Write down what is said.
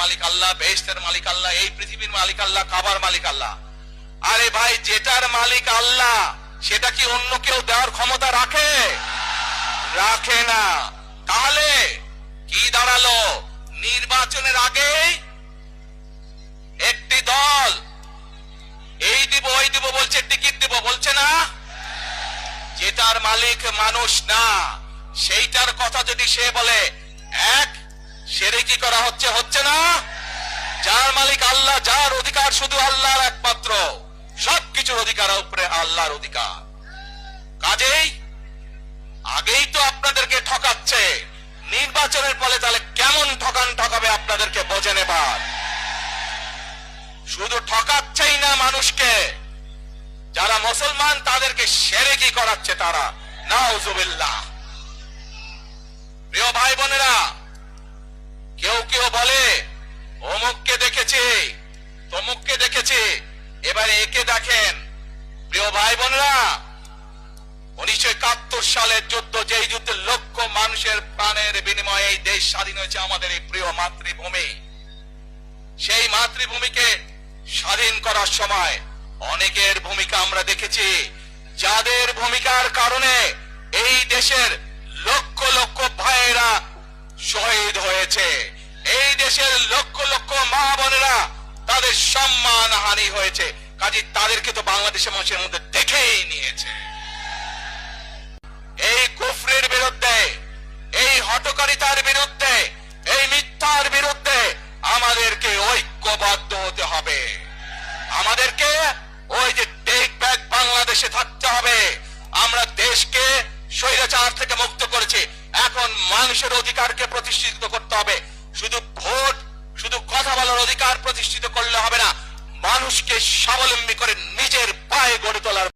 মালিক আল্লাহ, বেহেশতের মালিক আল্লাহ, এই পৃথিবীর মালিক আল্লাহ, কাবার মালিক আল্লাহ। আরে ভাই, যেটার মালিক আল্লাহ সেটা কি অন্য কেউ দেওয়ার ক্ষমতা রাখে? রাখে না। তাহলে কি দাঁড়ালো? নির্বাচনের আগে একটি দল এই দিব ওই দিব বলছে, টিকিট দিব বলছে না? যেটার মালিক মানুষ না, সেইটার কথা যদি সে বলে, এক শিরকি করা হচ্ছে, হচ্ছে না? যার মালিক আল্লাহ, যার অধিকার শুধু আল্লাহর একমাত্র, সবকিছুর অধিকার উপরে আল্লাহর অধিকার। কাজেই আগেই তো আপনাদেরকে ঠকাচ্ছে, নির্বাচনের ফলে তাহলে কেমন ঠকাবে আপনাদেরকে বোঝে নেবার। শুধু ঠকাচ্ছেই না মানুষকে, যারা মুসলমান তাদেরকে শিরকি করাচ্ছে তারা, নাউজুবিল্লাহ। প্রিয় ভাই বোনেরা, কেউ কেউ বলে অমুককে দেখেছি, তমুককে দেখেছি, এবারে একে দেখেন। প্রিয় ভাই বোনেরা, 1971 সালের যুদ্ধ, যেই যুদ্ধে লক্ষ মানুষের প্রাণের বিনিময়ে এই দেশ স্বাধীন হয়েছে, আমাদের এই প্রিয় মাতৃভূমি, সেই মাতৃভূমিকে স্বাধীন করার সময় অনেকের ভূমিকা আমরা দেখেছি, যাদের ভূমিকার কারণে এই দেশের লক্ষ লক্ষ ভাইয়েরা শহীদ হয়েছে, এই দেশের লক্ষ লক্ষ মা বোনেরা তাদের সম্মান হানি হয়েছে। কাজে তাদেরকে তো বাংলাদেশের মানুষের মধ্যে দেখেই নিয়েছে। এই কুফরের বিরুদ্ধে, এই হঠকারিতার বিরুদ্ধে, এই মিথ্যার বিরুদ্ধে আমাদেরকে ঐক্যবদ্ধ হতে হবে। আমাদেরকে ওই যে টেক ব্যাক বাংলাদেশে থাকতে হবে। আমরা দেশকে স্বৈরাচার থেকে মুক্ত করেছি, এখন মানুষের অধিকারকে প্রতিষ্ঠিত করতে হবে। শুধু ভোট, শুধু কথা বলার অধিকার প্রতিষ্ঠিত করলে হবে না, মানুষকে স্বাবলম্বী করে নিজের পায়ে গড়ে তোলার